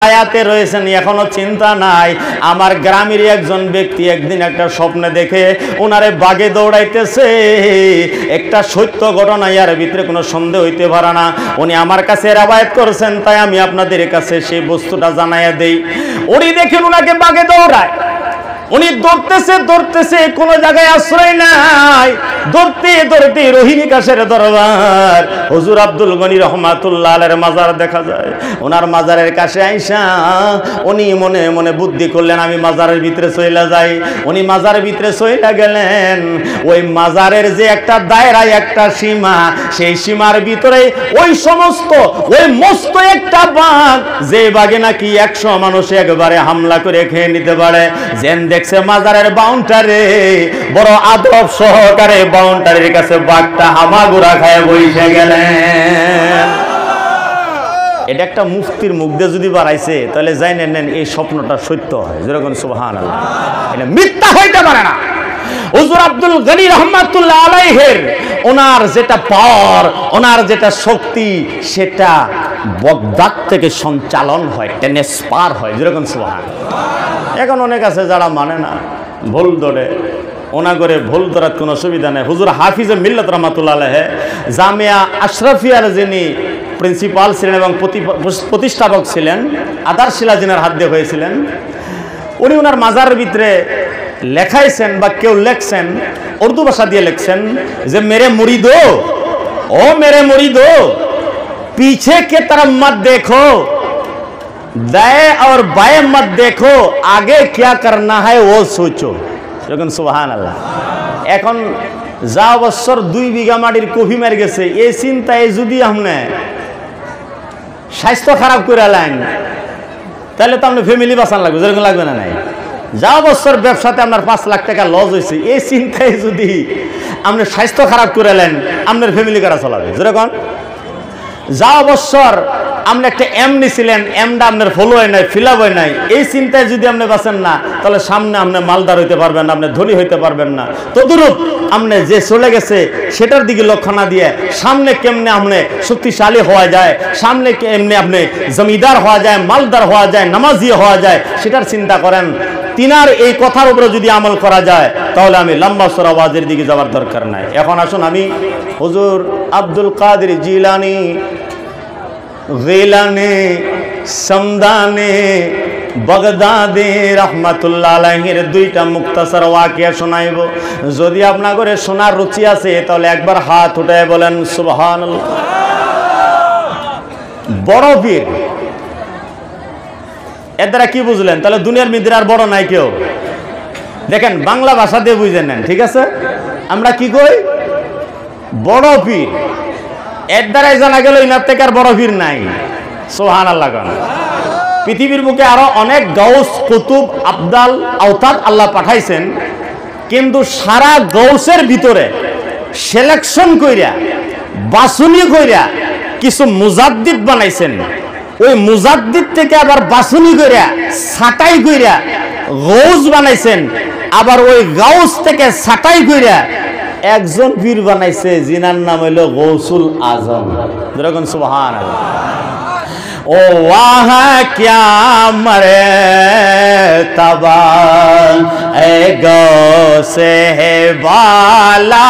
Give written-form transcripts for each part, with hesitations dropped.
আয়াতে রয়েছেন এখনো চিন্তা নাই। আমার গ্রামের একজন ব্যক্তি একদিন একটা স্বপ্নে দেখে ওনারে বাগে দৌড়াইতেছে। একটা সত্য ঘটনা, ইয়ার ভিতরে কোনো সন্দেহ হইতে পারে না। উনি আমার কাছে রওয়ায়াত করছেন, তাই আমি আপনাদের কাছে সেই বস্তুটা জানাইয়া দেই। উনি দেখেন ওনাকে বাগে দৌড়ায়, উনি দৌড়তেছে কোনো জায়গায় আশ্রয় নাই, দৌড়তে রোহিণী কাশের দরবার হুজুর আব্দুল গনি রহমাতুল্লাহ আলাইহির মাজার দেখা যায়। ওনার মাজারের কাছে আইসা উনি মনে মনে বুদ্ধি করলেন আমি মাজারের ভিতরে চলে যাই। উনি মাজারের ভিতরে চলে গেলেন। ওই মাজারের যে একটা দায়রা, একটা সীমা, সেই সীমার ভিতরে ওই সমস্ত ওই মস্ত একটা বাঘ, যে বাঘে নাকি 100 মানুষ একবারে হামলা করে খেয়ে নিতে পারে। যেন দেখছে মাজারের বাউন্ডারে বড় আদব সহকারে বাউন্ডারির কাছে বাঘটা হামাগুড়া খায় বইসে গেলেন। এটা একটা মুফতির মুখ দিয়ে যদি বাড়াইছে তাহলে যাই নেন এই স্বপ্নটা সত্য হয়। যেরকম সুবহানাল্লাহ, এটা মিথ্যা হইতে পারে না। হুজুর আব্দুল গনি রহমাতুল্লাহ আলাইহির ওনার যেটা পাওয়ার, ওনার যেটা শক্তি, সেটা বাগদাদ থেকে সঞ্চালন হয়, ট্রান্সফার হয়। যেরকম সুবহানাল্লাহ। এখন অনেক আছে যারা মানে না, ভুল ধরে। ওনা করে ভুল ধরার কোনো অসুবিধা নেই। হুজুর হাফিজে মিল্লাত রহমাতুল্লাহ আলাইহি জামিয়া আশরাফিয়ার যিনি প্রিন্সিপাল ছিলেন এবং প্রতিষ্ঠাপক ছিলেন, আদার শিলাজিনার হাত দিয়ে হয়েছিলেন, উনি ওনার মাজারের ভিতরে লেখাইছেন বা কেউ লেখছেন, উর্দু ভাষা দিয়ে লেখছেন যে মেরে মুরিদো, ও মেরে মুরিদো, पीछे के तरफ मत देखो, दाएं और बाएं मत देखो, आगे क्या करना है वो सोचो। যখন সুবহানাল্লাহ। এখন যা বছর 2 বিঘা মাটির কফি মার গেছে, এই চিন্তায় যদি আপনি স্বাস্থ্য খারাপ করে লাইন, তাহলে তো আপনি ফ্যামিলি বাঁচান লাগবে। যেরকম লাগবে না নাই? যা বছর ব্যবসাতে আপনার 5 লাখ টাকা লস হয়েছে, এই চিন্তায় যদি আপনি স্বাস্থ্য খারাপ করে নেন, আপনার ফ্যামিলি কারা চলাবে? যেরকম যা বছর আপনি একটা এম নিছিলেন, এমটা আপনার ফলো হয় নাই, ফিল আপ হয় নাই, এই চিন্তায় যদি আপনি বাঁচেন না, তাহলে সামনে আপনি মালদার হইতে পারবেন না, আপনি ধনী হইতে পারবেন না। তদুরূপ আপনি যে চলে গেছে সেটার দিকে লক্ষ্য না দিয়ে সামনে কেমনে আপনি শক্তিশালী হওয়া যায়, সামনে কেমনে আপনি জমিদার হওয়া যায়, মালদার হওয়া যায়, নামাজি হওয়া যায়, সেটার চিন্তা করেন। তিনার এই কথার উপরে যদি আমল করা যায়, তাহলে আমি লম্বা সরাওয়াজের দিকে যাওয়ার দরকার নাই। এখন আসুন আমি হুজুর আব্দুল কাদের জিলানী গিলানে সমদানে বাগদাদে রহমাতুল্লাহ আলাইহির 2টা মুক্তাসার ওয়াকিয়া শোনাইব। যদি আপনার ঘরে শোনার রুচি আছে তাহলে একবার হাত উঠায় বলেন সুবহানাল্লাহ। বড় পীর, এর দ্বারা কি বুঝলেন? তাহলে দুনিয়ার মধ্যে আর বড় নাই কেউ। দেখেন বাংলা ভাষা দিয়ে বুঝে নেন, ঠিক আছে? আমরা কি কই? বড় পীর। এর দ্বারাই জানা গেল ইনার থেকে আর বড় পীর নাই। সুবহানাল্লাহ। পৃথিবীর বুকে আরো অনেক গাউস, কুতুব, আবদাল, আওতাদ আল্লাহ পাঠাইছেন, কিন্তু সারা গাউসের ভিতরে সিলেকশন কইরা, বাছুনি কইরা কিছু মুজাদ্দিদ বানাইছেন। ওই মুজাদ্দিদ থেকে আবার বাছুনি কইরা, ছাটাই কইরা গাউস বানাইছেন। আবার ওই গাউস থেকে ছাটাই কইরা একজন পীর বানাইছে, জিনার নাম হইল গৌসুল আজম। যেরকম সুবহানাল্লাহ। ও ওয়াহা ক্যা মরে তবা এ গৌসে হে বালা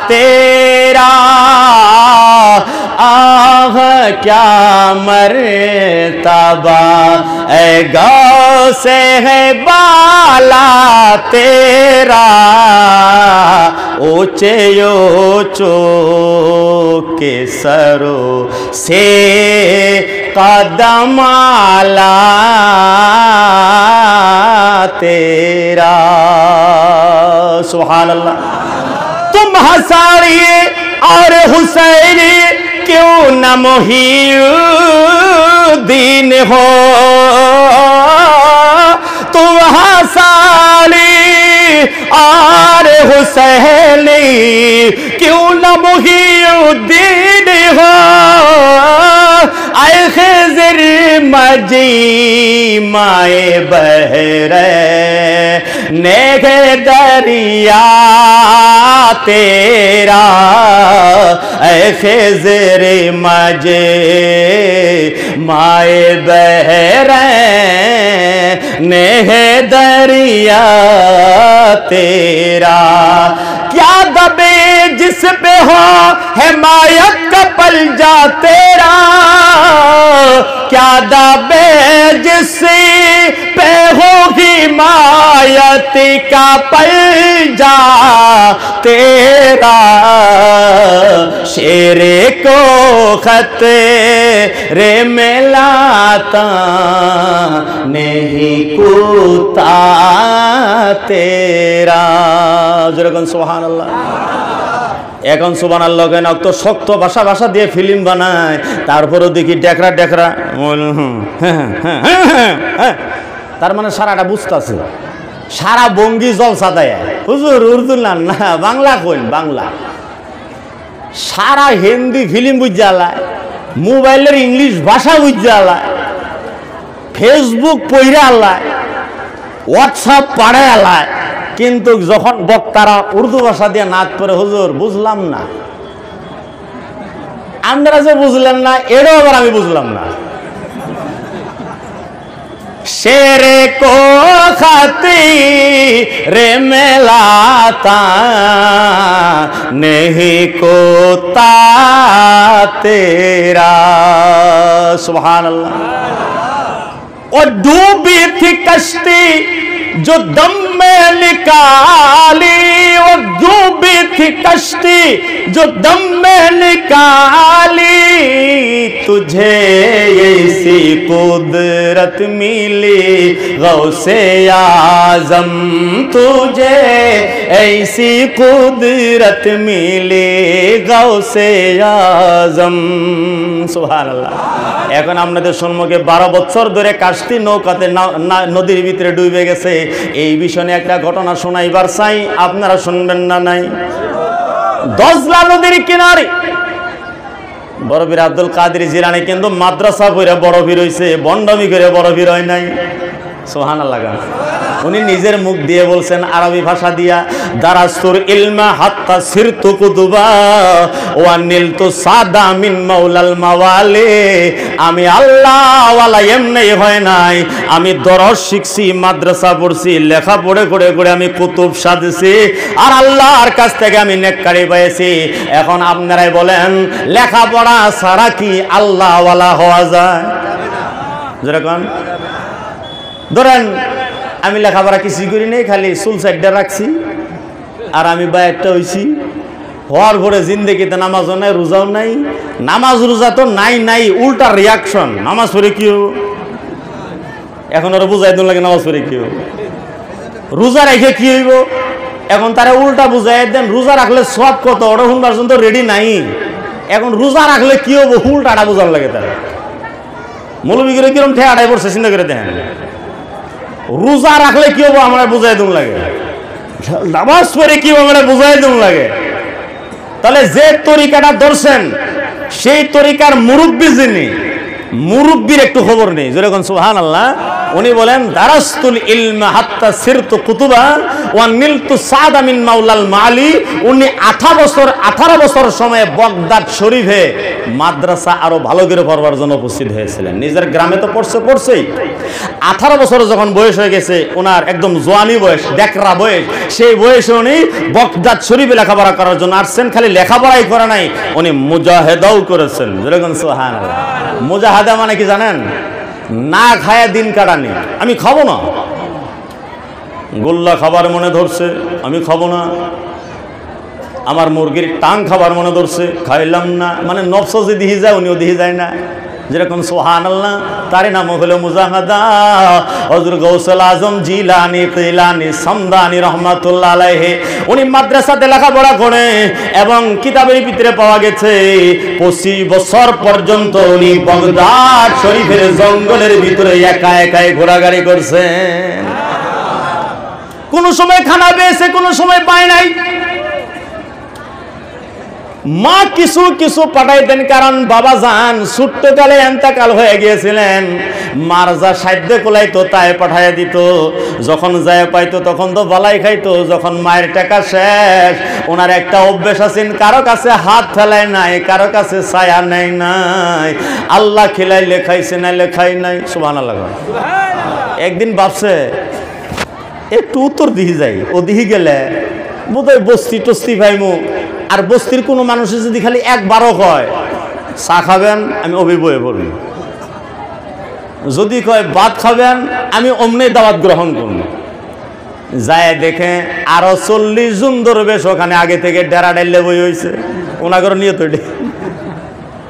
তেরা, আহ ক্যা মরে তবা এ গৌসে হে বালা তেরা, ऊंचे ऊंचो के सरो से कदम आला तेरा। सुभान अल्लाह। तुम हसारी और हुसैनी क्यों न मुहीउद्दीन हो, तुम हसारी और हुसैनी क्यों न मुहीउद्दीन हो, आए खिज़र मजी माए बहरे नेगे दरिया तेरा ऐ खिज़र मजे माए बहरे नेगे दरिया तेरा क्या दबे जिस पे हो हिमायत का पलजा तेरा क्या दबे जिस पे हो हिमायत का पलजा तेरा शेरे को खतरे में लाता नहीं कूता तेरा যেরকম সুবহানাল্লাহ। এখন সুবহানাল্লাহ কেন তো শক্ত ভাষা ভাষা দিয়ে ফিল্ম বানায়, তারপরেও দেখি ডেকরা ডেকরা তার মানে সারাটা বুঝতেছে, সারা বঙ্গি জলসা দেয়। হুজুর উর্দু না না বাংলা কইন, বাংলা সারা হিন্দি ফিল্ম বুঝালায়, মোবাইলের ইংলিশ ভাষা বুঝালায়, ফেসবুক পইরা আলায়, হোয়াটসঅ্যাপ পাড়ে আলায়, কিন্তু যখন বক্তারা উর্দু ভাষা দিয়ে নাচ করে হুজুর বুঝলাম না। আপনারা যে বুঝলেন না এটাও আবার আমি বুঝলাম না। शेरे को खतीरे में लाता नहीं कोता तेरा सुभान अल्लाह। और डूबी थी कश्ती जो दम में निकाली, वो डूबी थी कश्ती जो दम में निकाली, तुझे ऐसी कुदरत मिली गौसे आजम, तुझे ऐसी कुदरत मिली गौसे आजम सुभान अल्लाह। এখন আপনাদের সম্মুখে 12 বছর ধরে কাশতি নৌকাতে নদীর ভিতরে ডুবে গেছে, এই বিষয়ে একটা ঘটনা শোনাইবার চাই, আপনারা শুনবেন না নাই? দজলা নদীর কিনারে বড় পীর আব্দুল কাদের জিলানী কিন্তু মাদ্রাসা পড়ে বড় পীর হইছে, বন্ডামি করে বড় পীর হয় নাই। সুবহানাল্লাহ। উনি নিজের মুখ দিয়ে বলছেন আরবি ভাষা দিয়া, দারাসতুর ইলমা হাত্তা সিরতু কুতুবা ওয়া নিলতু সাদা মিন মাওলাল মাওয়ালি। আমি আল্লাহ ওয়ালা এমনি হয় নাই, আমি দরস শিখছি, মাদ্রাসা পড়ছি, লেখা পড়ে করে করে আমি কুতুব সাজছি, আর আল্লাহর কাছ থেকে আমি নেককারি পেয়েছি। এখন আপনারাই বলেন লেখাপড়া ছাড়া কি আল্লাহ ওয়ালা হওয়া যায়? যেরকম ধরেন আমি লেখাপড়া কিছুই করি নাই, খালি চুল সাইডটা রাখছি, আর আমি বাইরটা হইছি, হওয়ার পরে জিন্দেগিতে নামাজও নাই, রোজাও নাই। নামাজ রোজা তো নাই নাই, উল্টা রিয়াকশন। নামাজ পড়ে কি হবো? এখন ওরা বুঝাই দিন লাগে নামাজ পড়ে কি হবো, রোজা রেখে কি হইব? এখন তারা উল্টা বুঝাই দেন রোজা রাখলে সব কত, ওরা শুনবার জন্য তো রেডি নাই। এখন রোজা রাখলে কি হবো উল্টাটা বোঝার লাগে তারা। মৌলবী করে কিরম ঠেয়াটাই পড়ছে চিন্তা করে দেখেন। রোজা রাখলে কি হবো আমরা বুঝাই দিন লাগে, নামাজ পড়ে কি আমরা বুঝাই দিন লাগে। তাহলে যে তরিকাটা ধরছেন সেই তরিকার মুরব্বী যিনি, মুরব্বীর একটু খবর নেই। যেরকম সুবহানাল্লাহ। উনি বলেন দারাসতুল ইলমা হাত্তা সিরতু কুতুবা ওয়া নিলতু সাদা মিন মাওলাল মালি। উনি 18 বছর সময়ে বাগদাদ শরীফে মাদ্রাসা আরো ভালো করে পড়বার জন্য উপস্থিত হয়েছিলেন। নিজের গ্রামে তো পড়ছেই। 18 বছর যখন বয়স হয়ে গেছে, ওনার একদম জোয়ানি বয়স, দেখরা বয়স, সেই বয়সে উনি বাগদাদ শরীফে লেখাপড়া করার জন্য আসছেন। খালি লেখাপড়াই করে নাই, উনি মুজাহিদাও করেছেন। যেরকম সুবহানাল্লাহ। মুজাহিদা মানে কি জানেন? না খায়া দিন কাটানি। আমি খাবো না, গোল্লা খাবার মনে ধরছে আমি খাবো না, আমার মুরগির টাং খাবার মনে ধরছে খাইলাম না, মানে নফস যে দিহি যায় উনিও দিহি যায় না। যেরকম সুবহানাল্লাহ। তারই নাম হলো মুজাহাদা। হযরত গাউসুল আজম জিলানী কিলানী সামদানী রাহমাতুল্লাহ আলাইহি উনি মাদ্রাসাতে লেখাপড়া করে এবং কিতাবের ভিতরে পাওয়া গেছে 25 বছর পর্যন্ত উনি বাগদাদ শরীফের জঙ্গলের ভিতরে একা একাই ঘোরাঘুরি করছেন। কোন সময় খানা পেয়েছে, কোন সময় পায় নাই। মা কিছু কিছু পাঠাইতেন, কারণ বাবা যান ছোট্টকালে এন্তেকাল হয়ে গিয়েছিলেন। মার যা সাধ্য কোলাইতো তাই পাঠাইয়া দিত। যখন যায় পাইতো তখন তো বালাই খাইতো। যখন মায়ের টাকা শেষ, ওনার একটা অভ্যেস আছেন, কারো কাছে হাত ফেলায় নাই, কারো কাছে ছায়া নেই নাই। আল্লাহ খিলাই লেখাইছে না লেখাই নাই। সুবহানাল্লাহ। একদিন ভাবছে একটু উত্তর দিহি যাই, ও দিহি গেলে বোধহয় বস্তি টস্তি পাইমু। আর বস্তির কোনো মানুষের যদি খালি একবারও কয় চা খাবেন, আমি অভিবয়ে পড়ব। যদি কয় ভাত খাবেন, আমি অমনি দাওয়াত গ্রহণ করব। যায় দেখে আরো 40 জন দরবেশ ওখানে আগে থেকে ডেরা ডাইলে বই হয়েছে। ওনাগর নিয়ে তৈরি,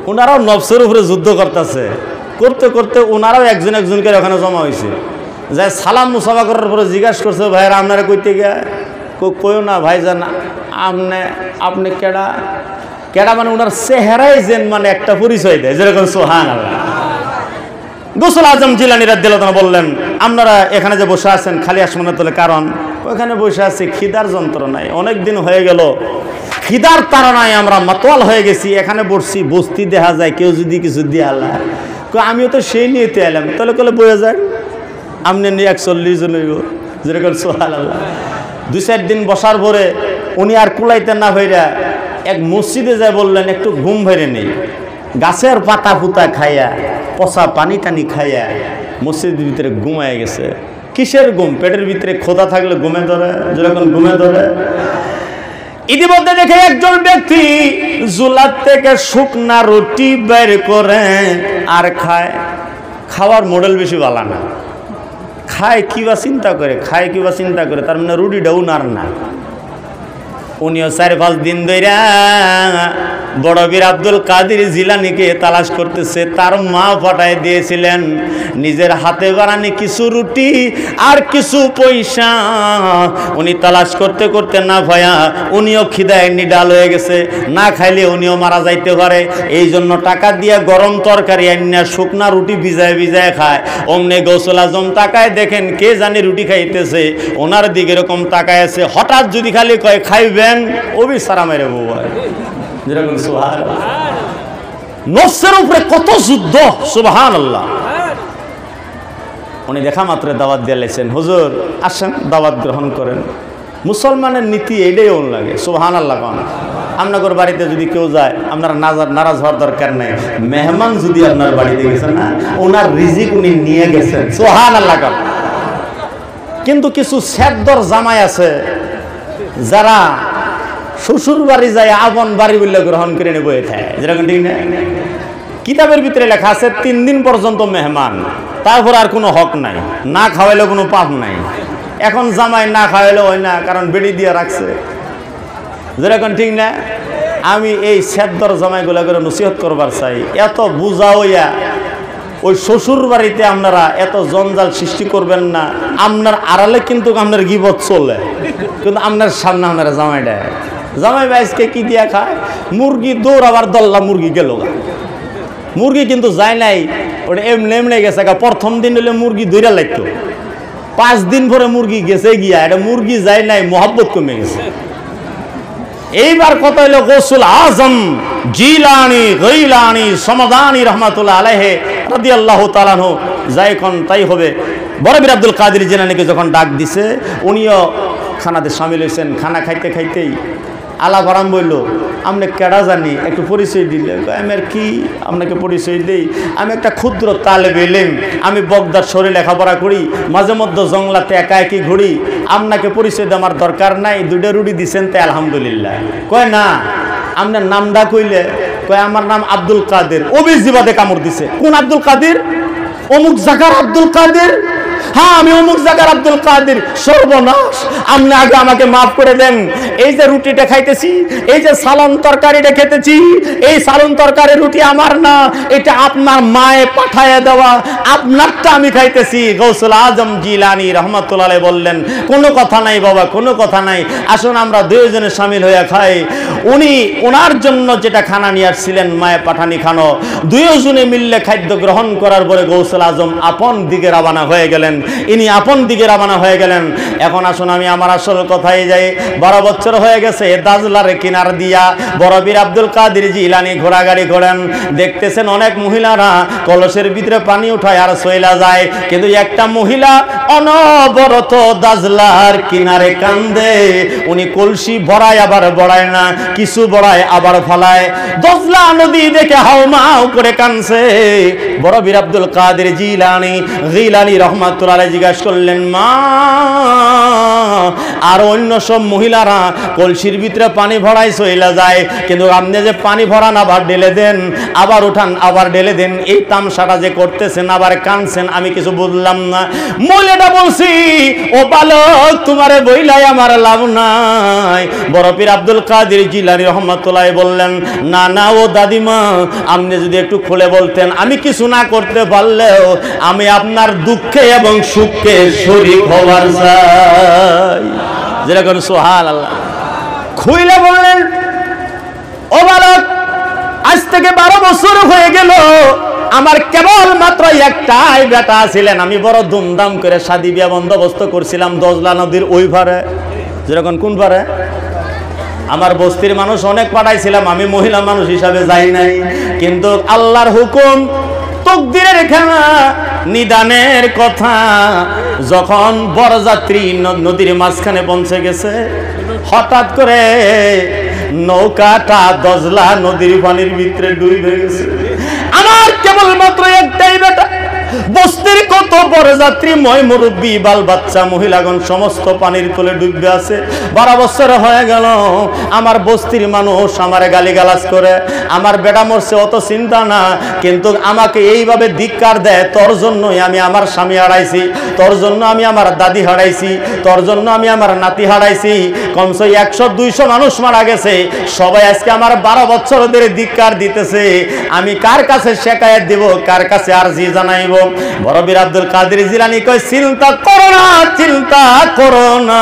ওনারাও নফসের উপরে যুদ্ধ করতেছে। করতে করতে ওনারাও একজন একজনকে ওখানে জমা হয়েছে। যায় সালাম মুসাফা করার পরে জিজ্ঞাসা করছে, ভাইরা আপনারা কইতে গিয়া? কইও না ভাইজান, আপনি কেডা? কেডা মানে ওনার চেহারাই যেন মানে একটা পরিচয় দেয়, যেরকম সুবহানাল্লাহ। গৌসুল আজম জিলানী রাদিয়াল্লাহু তাআলা বললেন, আপনারা এখানে যে বসে আছেন খালি আসমানের তলে, কারণ ওখানে বসে আছি খিদার যন্ত্রণায়। অনেক দিন হয়ে গেল, খিদার তাড়নায় আমরা মাতোয়াল হয়ে গেছি। এখানে বসছি, বস্তি দেখা যায় কেউ যদি কিছু দিয়ে আল্লাহ, আমিও তো সেই নিয়েতে এলাম। তাহলে কলে বয়ে যান, আপনি নিয়ে 140 জন হইব, যেরকম সুবহানাল্লাহ। 2-4 দিন বসার পরে উনি আর কুলাইতে না হইরা এক মসজিদে যায় বললেন, একটু ঘুম ভেরে নেই। গাছের পাতা পুতা খাইয়া, পচা পানি টানি খাইয়া মসজিদের ভিতরে ঘুমায় গেছে। কিসের ঘুম? পেটের ভিতরে খোদা থাকলে ঘুমে ধরে, যেরকম ঘুমে ধরে। ইতিমধ্যে দেখে একজন ব্যক্তি জুলার থেকে শুকনা রুটি বের করে আর খায়। খাওয়ার মডেল বেশি ভালো না, খায় কিবা চিন্তা করে, খায় কিবা চিন্তা করে, তার মানে রুটিটা উনার না। উনিও 4-5 দিন ধরে বড় বীর আব্দুল কাদের জিলানীকে তালাশ করতেছে। তার মা পাঠায় দিয়েছিলেন নিজের হাতে বানানি কিছু রুটি আর কিছু পয়সা। উনি তালাশ করতে করতে না ভয়া উনিও খিদায় নিডাল হয়ে গেছে, না খাইলে উনিও মারা যাইতে পারে। এই জন্য টাকা দিয়ে গরম তরকারি আনিয়া শুকনা রুটি ভিজায় ভিজায় খায়। অমনে গৌসুল আজম তাকায় দেখেন কে জানি রুটি খাইতেছে, ওনার দিকে এরকম তাকায় আছে। হঠাৎ যদি খালি কয় খাইবেন, ওবি সারা মেরে বউ। যেরকম সুবহানাল্লাহ, নফসের উপরে কত যুদ্ধ, সুবহানাল্লাহ। উনি দেখা মাত্র দাওয়াত দিয়ে লেছেন, হুজুর আসেন দাওয়াত গ্রহণ করেন। মুসলমানের নীতি এইটাই ওন লাগে, সুবহানাল্লাহ। কারণ আপনার বাড়িতে যদি কেউ যায়, আপনার নারাজ হওয়ার দরকার নেই। মেহমান যদি আপনার বাড়িতে গেছেন না, ওনার রিজিক উনি নিয়ে গেছেন, সুবহানাল্লাহ। কিন্তু কিছু সেদ্দর জামাই আছে যারা শ্বশুর বাড়ি যায় আপন বাড়ি বললে গ্রহণ করে নেবো। যেরকম ঠিক না, কিতাবের ভিতরে লেখা আছে 3 দিন পর্যন্ত মেহমান, তারপর আর কোনো হক নাই, না খাওয়াইলে কোনো পাপ নাই। এখন জামাই না খাওয়াইলে হয় না, কারণ বেড়ি দিয়ে রাখছে। যেরকম ঠিক না, আমি এই সেদ্দর জামাইগুলা করে নসিহত করবার চাই, এত বুঝা হইয়া ওই শ্বশুর বাড়িতে আপনারা এত জঞ্জাল সৃষ্টি করবেন না। আপনার আড়ালে কিন্তু আপনার গিবত চলে, কিন্তু আপনার সামনে আপনারা জামাই দেয়। জামাই বাইসকে কি দিয়া খায়? মুরগি দৌড়, আবার দল্লা মুরগি গেল। মুরগি কিন্তু যায় নাই, ওটা এমনি এমনি গেছে। প্রথম দিন হলে মুরগি দৌড়া লাগতো, 5 দিন পরে মুরগি গেছে গিয়া, এটা মুরগি যায় নাই, মহব্বত কমে গেছে। এইবার কথা হইল গৌসুল আজম জিলানী গইলানী সমদানী রহমাতুল্লাহ আলাইহি রাদিয়াল্লাহু তাআলা আনহু যাই কোন তাই হবে। বড় বীর আব্দুল কাদের জিলানীকে যখন ডাক দিছে, উনিও খানাতে শামিল হয়েছেন। খানা খাইতে খাইতেই আলাপ আরাম বলল, আপনি কেডা জানি, একটু পরিচয় দিলে। আমি আর কি আপনাকে পরিচয় দিই, আমি একটা ক্ষুদ্র তালেবে ইলম, আমি বগদার শহরে লেখাপড়া করি, মাঝে মধ্যে জংলাতে একা একই ঘুরি। আপনাকে পরিচয় দেওয়ার দরকার নাই, 2টা রুটি দিচ্ছেন তাই আলহামদুলিল্লাহ। কয় না, আপনার নামটা কইলে কয় আমার নাম আব্দুল কাদের। অবির জিবাদে কামড় দিছে। কোন আব্দুল কাদের? অমুক জায়গার আব্দুল কাদের। হ্যাঁ, আমি অমুক জায়গার আব্দুল কাদের। সর্বনাশ, আপনি আগে আমাকে মাফ করে দেন। এই যে রুটিটা খাইতেছি, এই যে সালন তরকারিটা খেতেছি, এই সালন তরকারি রুটি আমার না, এটা আপনার মায়ে পাঠায় দেওয়া, আপনারটা আমি খাইতেছি। গৌসুল আজম জিলানী রহমাতুল্লাহ আলাইহি বললেন, কোনো কথা নাই বাবা, কোনো কথা নাই, আসুন আমরা 2 জনে শামিল হয়ে খাই। উনি ওনার জন্য যেটা খানা নিয়ে আসছিলেন, মায়ে পাঠানি খানো, 2 জনে মিললে খাদ্য গ্রহণ করার পরে গৌসুল আজম আপন দিকে রওনা হয়ে গেলেন। ইনি আপন দিকে রওনা হয়ে গেলেন। এখন আসুন আমি আমার আসল কথায় যাই। 12 বছর হয়ে গেছে দাজলার কিনার দিয়া বড় পীর আব্দুল কাদের জিলানী ঘোরাগাড়ি করেন। দেখতেছেন অনেক মহিলারা কলসের ভিতরে পানি উঠায় আর চইলা যায়, কিন্তু একটা মহিলা অনবরত দাজলার কিনারে কান্দে। উনি কলসি ভরায় আবার বড়ায় না, কিছু বড়ায় আবার ফালায়। দজলা নদী দেখে হাউমাউ করে কানছে। বড় পীর আব্দুল কাদের জিলানী রহমাতুল্লাহ আলাইহি জিজ্ঞাসা করলেন, মা আর অন্য সব মহিলারা কলসির ভিতরে পানি ভরাই চইলা যায়, কিন্তু আপনি যে পানি ভরান আবার ঢেলে দেন, আবার উঠান আবার ঢেলে দেন, এই তামসাটা যে করতেছেন আবার কানছেন, আমি কিছু বুঝলাম না। মহিলাটা বলছি, ও বালক তোমারে বইলাই আমার লাভ নাই। বড় পীর আব্দুল কাদের জিলানী রহমাতুল্লাহ বললেন, না না ও দাদিমা, আপনি যদি একটু খুলে বলতেন, আমি কিছু না করতে পারলেও আমি আপনার দুঃখে এবং সুখে শরীক হওয়ার চাই। যেরকম সুবহানাল্লাহ। খুইলে বললেন, ও বালক, আজ থেকে 12 বছর হয়ে গেল, আমার কেবল মাত্র একটাই বেটা ছিলেন। আমি বড় ধুমধাম করে শাদী বিয়া বন্দোবস্ত করছিলাম দজলা নদীর ওই পারে। যেরকম কোন পারে? আমার বস্তির মানুষ অনেক পাঠাইছিলাম, আমি মহিলা মানুষ হিসাবে যাই নাই। কিন্তু আল্লাহর হুকুম, তকদিরের খেলা, নিদানের কথা, যখন বরযাত্রী নদীর মাঝখানে পৌঁছে গেছে, হঠাৎ করে নৌকাটা দজলা নদীর পানির ভিতরে ডুবে গেছে। আমার কেবলমাত্র একটাই বেটা, বস্তির কত বরযাত্রী, ময় মুরব্বী, বাল বাচ্চা, মহিলাগণ সমস্ত পানির তলে ডুবে আছে। 12 বছর হয়ে গেল, আমার বস্তির মানুষ আমারে গালিগালাজ করে। আমার বেটা মরছে অত চিন্তা না, কিন্তু আমাকে এইভাবে ধিক্কার দেয়। তোর জন্যই আমি আমার স্বামী হারাইছি, তোর জন্য আমি আমার দাদি হারাইছি, তোর জন্য আমি আমার নাতি হারাইছি। কমসে 100-200 মানুষ মারা গেছে। সবাই আজকে আমার 12 বছর ধরে ধিক্কার দিতেছে। আমি কার কাছে শেকায়েত দিব, কার কাছে আরজি জানাইব? বড় পীর আব্দুল কাদের জিলানী কয়, চিন্তা করো না, চিন্তা করো না।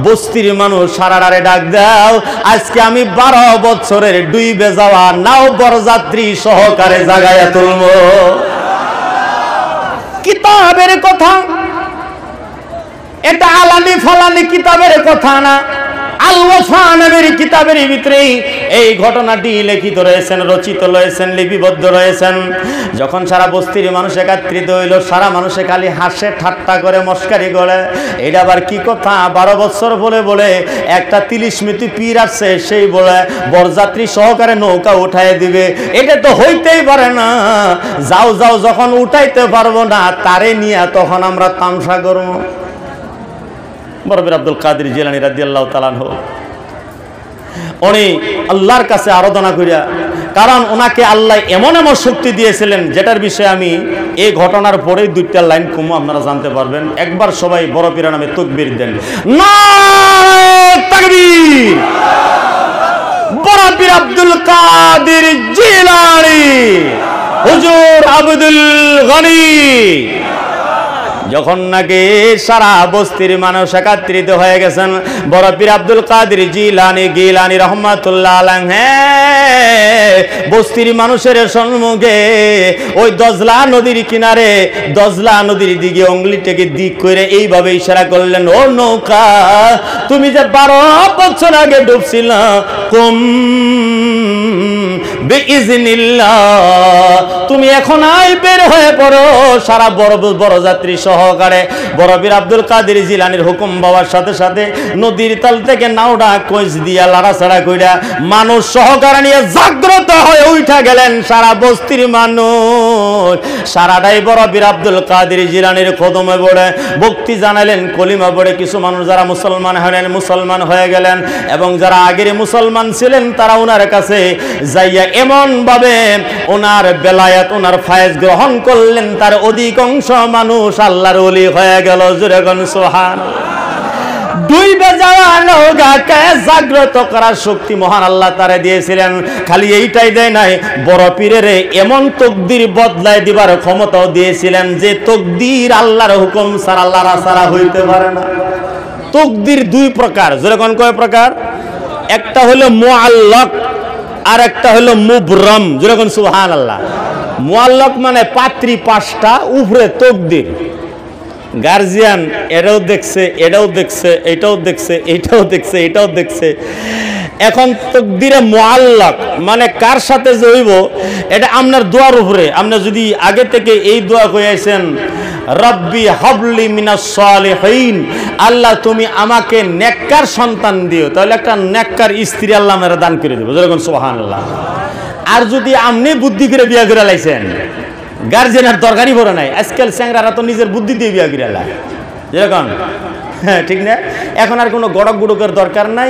বস্তির মানুষ সারারারে ডাক দাও, আজকে আমি 12 বছরের ডুবে যাওয়া নাও বরযাত্রী সহকারে জাগায়া তুলব। কিতাবের কথা, এটা আলানি ফালানি কিতাবের কথা না। আল-ওয়াফা নামের কিতাবের ভিতরে এই ঘটনাটি লিখিত রয়েছেন, রচিত রয়েছেন, লিপিবদ্ধ রয়েছেন। যখন সারা বস্তির মানুষ একত্রিত হইল, সারা মানুষে খালি হাসে, ঠাট্টা করে, মস্কারি করে। এটা আবার কি কথা? 12 বছর বলে বলে একটা 30 মিনিট পীর আসছে, সেই বলে বরযাত্রী সহকারে নৌকা উঠায় দিবে। এটা তো হইতেই পারে না। যাও যাও, যখন উঠাইতে পারবো না তারে নিয়ে তখন আমরা তামসা করবো। বড় পীর আব্দুল কাদের জিলানী রাদিয়াল্লাহু তাআলা আনহু উনি আল্লাহর কাছে আরাধনা করিয়া, কারণ ওনাকে আল্লাহ এমন এমন শক্তি দিয়েছিলেন, যেটার বিষয়ে আমি এই ঘটনার পরেই 2টা লাইন কমু, আপনারা জানতে পারবেন। একবার সবাই বড় পীরের নামে তাকবীর দেন। নারে তাকবীর! বড় পীর আব্দুল কাদের জিলানী হুজুর আব্দুল গনি যখন নাকি সারা বস্তির মানুষ একত্রিত হয়ে গেছেন, বড় পীর আব্দুল কাদের জিলানী রহমাতুল্লাহ আলাইহি বস্তির মানুষের সম্মুখে ওই দজলা নদীর কিনারে, দজলা নদীর দিকে উঙ্গলিটাকে দিক করে এইভাবে ইশারা করলেন, ও নৌকা, তুমি যে 12 বছর আগে ডুবছিল, কুম বিইজনিল্লাহ, তুমি এখন আই বের হয়ে পড়ো সারা বরযাত্রী সহকারে। বড় পীর আব্দুল কাদের জিলানীর হুকুম বাবার সাথে সাথে নদীর তাল থেকে নাওডা কোচ দিয়া লাড়াছাড়া কইরা মানুষ সহকারে নিয়ে জাগ্রত হয়ে উঠা গেলেন সারা বস্তির মানুষ। সারাটাই বড় পীর আব্দুল কাদের জিলানীর কদমে পড়ে ভক্তি জানালেন, কলিমা পড়ে কিছু মানুষ যারা মুসলমান হলেন, মুসলমান হয়ে গেলেন, এবং যারা আগের মুসলমান ছিলেন তারা ওনার কাছে যাইয়া এমন ভাবে ওনার বেলায়াত, ওনার ফায়েজ গ্রহণ করলেন, তার অধিকাংশ মানুষ আল্লাহর ওলি হয়ে গেল। জোরে কোন সুবহানাল্লাহ। ডুবে যাওয়া নৌকাকে জাগ্রত করার শক্তি মহান আল্লাহ তারে দিয়েছিলেন। খালি এইটাই দেয় নাই, বড় পীরের এমন তকদির বদলায় দিবার ক্ষমতাও দিয়েছিলেন যে তকদির আল্লাহর হুকুম ছাড়া আল্লাহর ছাড়া হইতে পারে না। তকদির 2 প্রকার। যেরকম কয় প্রকার? একটা হলো মুআল্লাক, আর একটা হলো মুবরম। যেরকম সুবহানাল্লাহ। মুআল্লাক মানে পাত্রী 5টা, উপরে তকদির। গার্জিয়ান এটাও দেখছে, এটাও দেখছে, এটাও দেখছে, এটাও দেখছে, এটাও দেখছে। এখন তাকদীরে মুআল্লাক মানে কার সাথে যে হইব এটা আপনার দোয়ার উপরে। আপনি যদি আগে থেকে এই দোয়া কইয়াছেন, রব্বি হাবলি মিনাস সালিহিন, আল্লাহ তুমি আমাকে নেককার সন্তান দিও, তাহলে একটা নেককার স্ত্রী আল্লাহ আমারে দান করে দেব। যেরকম সুবহানাল্লাহ। আর যদি আপনি বুদ্ধি করে বিয়া করে লাইছেন, গার্জেনের দরকারই পড়ে নাই। আজকাল চ্যাংরারা তো নিজের বুদ্ধি দিয়ে বিয়া করে লাই, যেরকম, হ্যাঁ ঠিক না? এখন আর কোনো গড়ক গুড়কের দরকার নাই।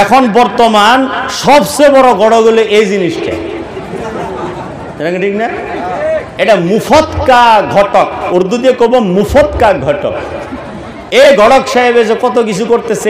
এখন বর্তমান সবচেয়ে বড় গড়ক হলো এই জিনিসটা, ঠিক না? এটা মুফত কা ঘটক, উর্দু দিয়ে কব মুফত কা ঘটক। এই গড়ক সাহেব যে কত কিছু করতেছে,